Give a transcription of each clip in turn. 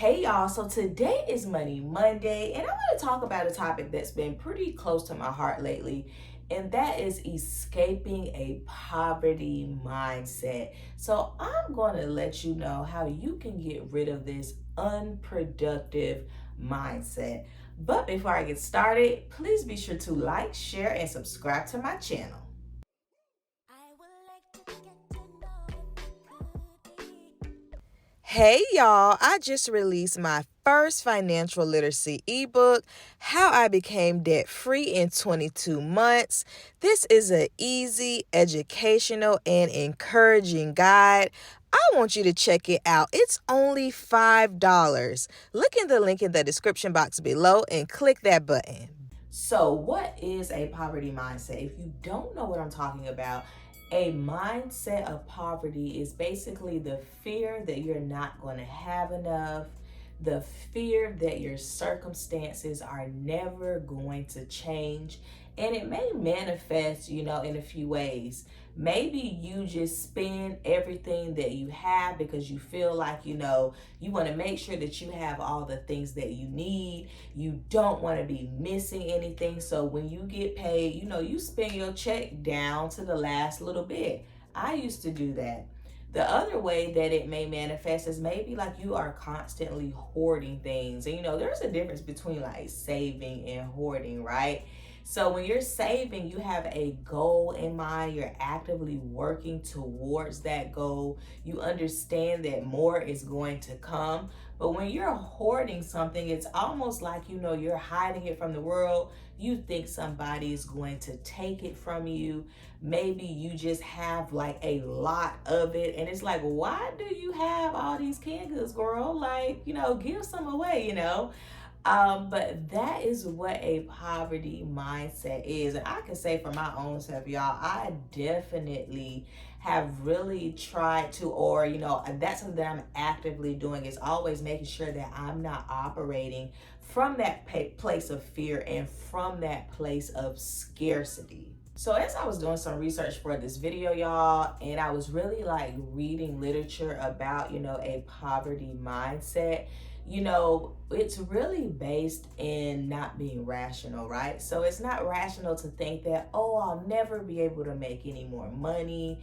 Hey y'all, so today is Money Monday, and I want to talk about a topic that's been pretty close to my heart lately, and that is escaping a poverty mindset. So, I'm going to let you know how you can get rid of this unproductive mindset. But before I get started, please be sure to like, share, and subscribe to my channel. Hey y'all, I just released my first financial literacy ebook, How I Became Debt Free in 22 Months. This is an easy, educational, and encouraging guide. I want you to check it out. It's only $5. Look in the link in the description box below and click that button. So, what is a poverty mindset? If you don't know what I'm talking about, a mindset of poverty is basically the fear that you're not going to have enough, the fear that your circumstances are never going to change. And it may manifest, in a few ways. Maybe you just spend everything that you have because you feel like, you want to make sure that you have all the things that you need. You don't want to be missing anything. So when you get paid, you spend your check down to the last little bit. I used to do that. The other way that it may manifest is maybe like you are constantly hoarding things. And there's a difference between like saving and hoarding, right? So when you're saving, you have a goal in mind. You're actively working towards that goal. You understand that more is going to come. But when you're hoarding something, it's almost like, you're hiding it from the world. You think somebody is going to take it from you. Maybe you just have like a lot of it. And it's like, why do you have all these canned goods, girl? Like, give some away. But that is what a poverty mindset is. And I can say for my own self, y'all, I definitely have really tried to, or, that's something that I'm actively doing, is always making sure that I'm not operating from that place of fear and from that place of scarcity. So as I was doing some research for this video, y'all, and I was really like reading literature about, a poverty mindset, it's really based in not being rational, right? So it's not rational to think that, oh, I'll never be able to make any more money.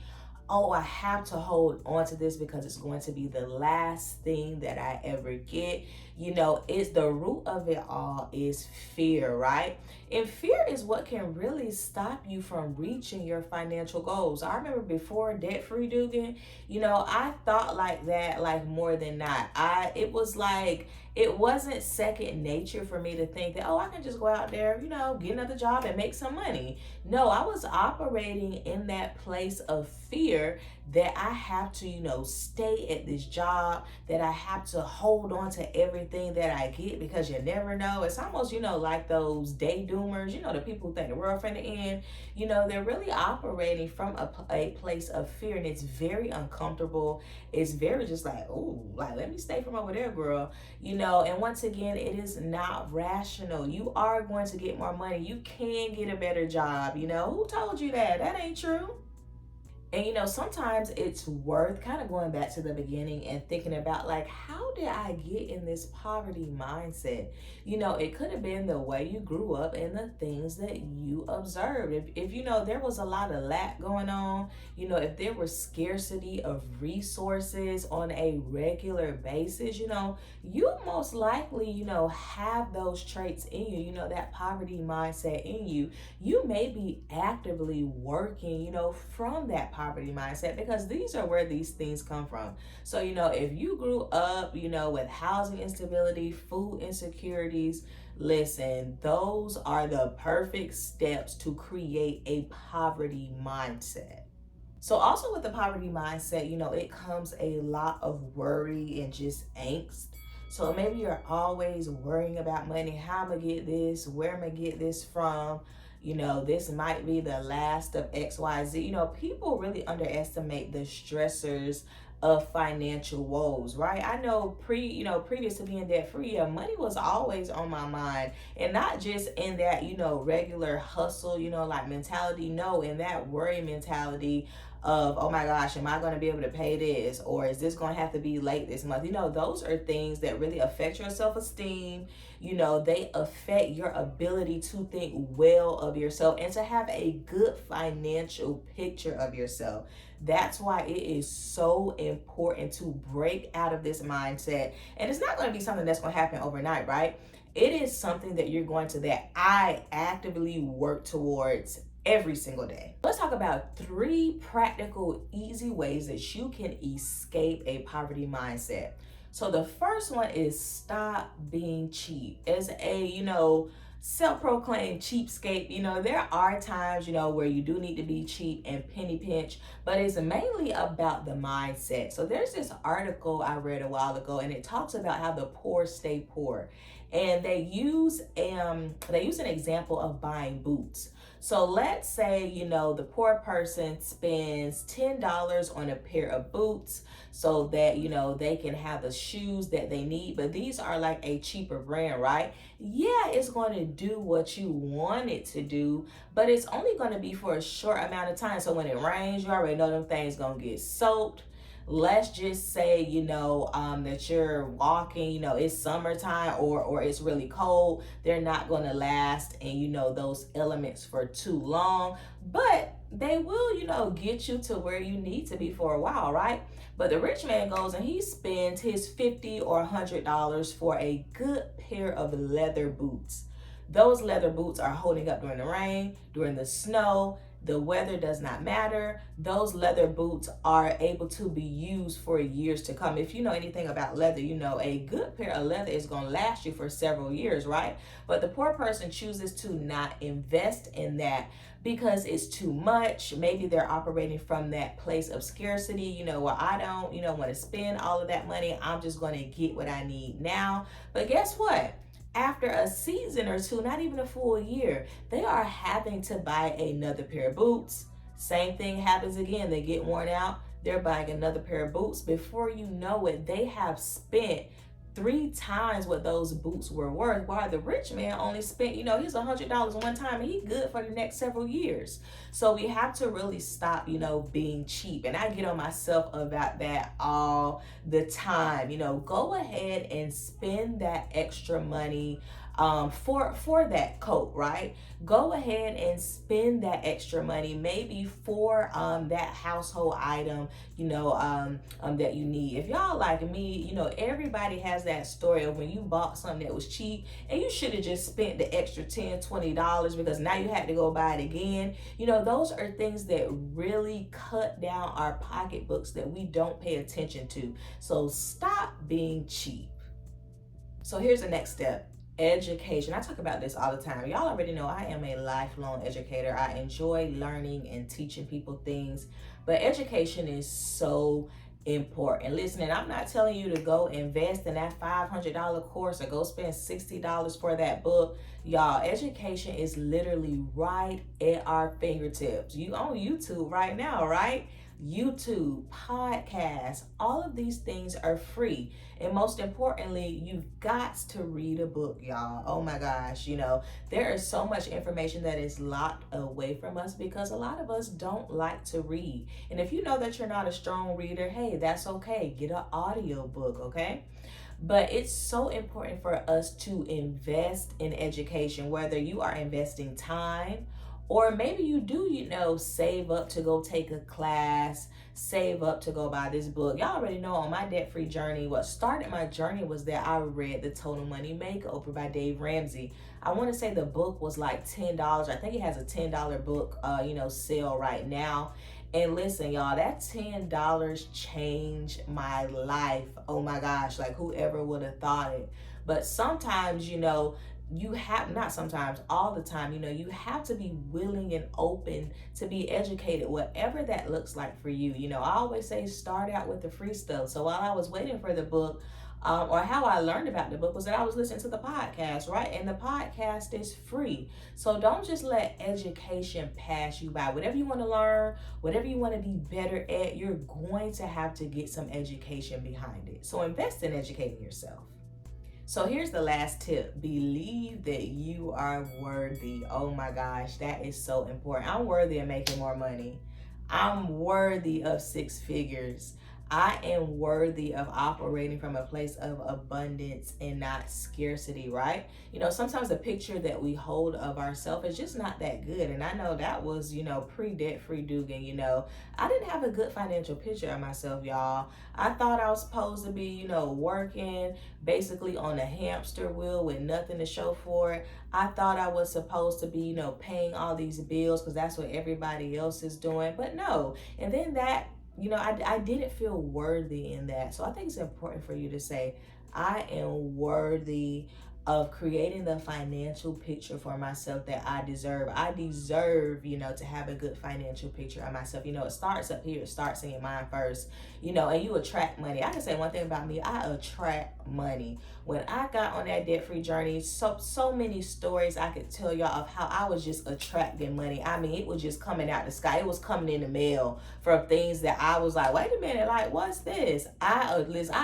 Oh, I have to hold on to this because it's going to be the last thing that I ever get. It's the root of it all is fear, right? And fear is what can really stop you from reaching your financial goals. I remember before Debt Free Duggan, I thought like that, like more than not. It was like, it wasn't second nature for me to think that, oh, I can just go out there, get another job and make some money. No, I was operating in that place of fear that I have to, stay at this job, that I have to hold on to everything that I get because you never know. It's almost, like those day doomers, the people who think the world finna end, they're really operating from a place of fear, and it's very uncomfortable. It's very just like, oh, like, let me stay from over there, girl. And once again, it is not rational. You are going to get more money. You can get a better job. Who told you that? That ain't true. And sometimes it's worth kind of going back to the beginning and thinking about, like, how did I get in this poverty mindset? It could have been the way you grew up and the things that you observed. If there was a lot of lack going on, if there was scarcity of resources on a regular basis, you most likely, have those traits in you, that poverty mindset in you. You may be actively working, from that poverty mindset, because these are where these things come from. So, if you grew up, with housing instability, food insecurities, listen, those are the perfect steps to create a poverty mindset. So also with the poverty mindset, it comes a lot of worry and just angst. So maybe you're always worrying about money. How am I get this? Where am I get this from? This might be the last of XYZ. People really underestimate the stressors of financial woes, right? I know previous to being debt free, money was always on my mind, and not just in that, regular hustle, like mentality. No, in that worry mentality of, oh my gosh, am I going to be able to pay this? Or is this going to have to be late this month? You know, those are things that really affect your self-esteem. You know, they affect your ability to think well of yourself and to have a good financial picture of yourself. That's why it is so important to break out of this mindset. And it's not going to be something that's going to happen overnight, right? It is something that I actively work towards every single day. Let's talk about 3 practical, easy ways that you can escape a poverty mindset. So the first one is stop being cheap. As a, self-proclaimed cheapskate, there are times, where you do need to be cheap and penny pinch, but it's mainly about the mindset. So there's this article I read a while ago, and it talks about how the poor stay poor. And they use an example of buying boots. So let's say, the poor person spends $10 on a pair of boots so that, they can have the shoes that they need. But these are like a cheaper brand, right? Yeah, it's going to do what you want it to do, but it's only going to be for a short amount of time. So when it rains, you already know them things going to get soaked. Let's just say, that you're walking, it's summertime or it's really cold. They're not going to last in, those elements for too long, but they will, get you to where you need to be for a while, right? But the rich man goes and he spends his $50 or $100 for a good pair of leather boots. Those leather boots are holding up during the rain, during the snow. The weather does not matter. Those leather boots are able to be used for years to come. If you know anything about leather, a good pair of leather is going to last you for several years, right? But the poor person chooses to not invest in that because it's too much. Maybe they're operating from that place of scarcity, where I don't, want to spend all of that money. I'm just going to get what I need now. But guess what? After a season or two, not even a full year, they are having to buy another pair of boots. Same thing happens again. They get worn out. They're buying another pair of boots. Before you know it, they have spent 3 times what those boots were worth, while the rich man only spent, his $100 one time, and he's good for the next several years. So we have to really stop, being cheap. And I get on myself about that all the time. Go ahead and spend that extra money for that coat, right? Go ahead and spend that extra money maybe for that household item, that you need. If y'all like me, everybody has that story of when you bought something that was cheap and you should have just spent the extra $10, $20 because now you had to go buy it again. Those are things that really cut down our pocketbooks that we don't pay attention to. So stop being cheap. So here's the next step. Education. I talk about this all the time. Y'all already know I am a lifelong educator. I enjoy learning and teaching people things, but education is so important. Listen, and I'm not telling you to go invest in that $500 course or go spend $60 for that book. Y'all, education is literally right at our fingertips. You on YouTube right now, right? YouTube, podcasts, all of these things are free. And most importantly, you've got to read a book, y'all. Oh my gosh, there is so much information that is locked away from us because a lot of us don't like to read. And if you know that you're not a strong reader, hey, that's okay. Get an audio book, okay? But it's so important for us to invest in education, whether you are investing time or maybe you do, save up to go take a class, save up to go buy this book. Y'all already know on my debt-free journey, what started my journey was that I read The Total Money Makeover by Dave Ramsey. I want to say the book was like $10. I think it has a $10 book, sale right now. And listen, y'all, that $10 changed my life. Oh my gosh, like whoever would have thought it. But sometimes, you have, not sometimes, all the time, you have to be willing and open to be educated, whatever that looks like for you. I always say start out with the free stuff. So while I was waiting for the book, or how I learned about the book was that I was listening to the podcast, right? And the podcast is free. So don't just let education pass you by. Whatever you want to learn, whatever you want to be better at, you're going to have to get some education behind it. So invest in educating yourself. So here's the last tip. Believe that you are worthy. Oh my gosh, that is so important. I'm worthy of making more money. I'm worthy of six figures. I am worthy of operating from a place of abundance and not scarcity, right? Sometimes the picture that we hold of ourselves is just not that good. And I know that was, pre-debt free Duggan. I didn't have a good financial picture of myself, y'all. I thought I was supposed to be, working basically on a hamster wheel with nothing to show for it. I thought I was supposed to be, paying all these bills because that's what everybody else is doing. But no. And then that, I didn't feel worthy in that. So I think it's important for you to say, I am worthy of creating the financial picture for myself that I deserve. I deserve, to have a good financial picture of myself. It starts up here. It starts in your mind first, and you attract money. I can say one thing about me. I attract money. When I got on that debt-free journey, so many stories I could tell y'all of how I was just attracting money. I mean, it was just coming out the sky. It was coming in the mail from things that I was like, wait a minute, like, what's this? I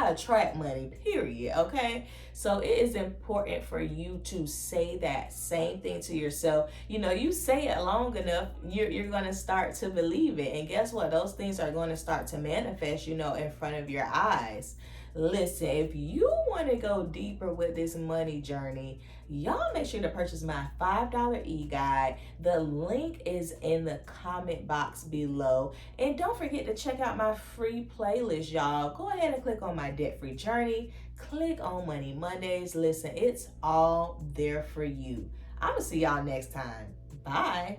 attract money, period, okay? So it is important for you to say that same thing to yourself. You say it long enough, you're going to start to believe it. And guess what? Those things are going to start to manifest, in front of your eyes. Listen, if you want to go deeper with this money journey, y'all make sure to purchase my $5 e-guide. The link is in the comment box below. And don't forget to check out my free playlist, y'all. Go ahead and click on my debt-free journey. Click on Money Mondays. Listen, it's all there for you. I'm going to see y'all next time. Bye.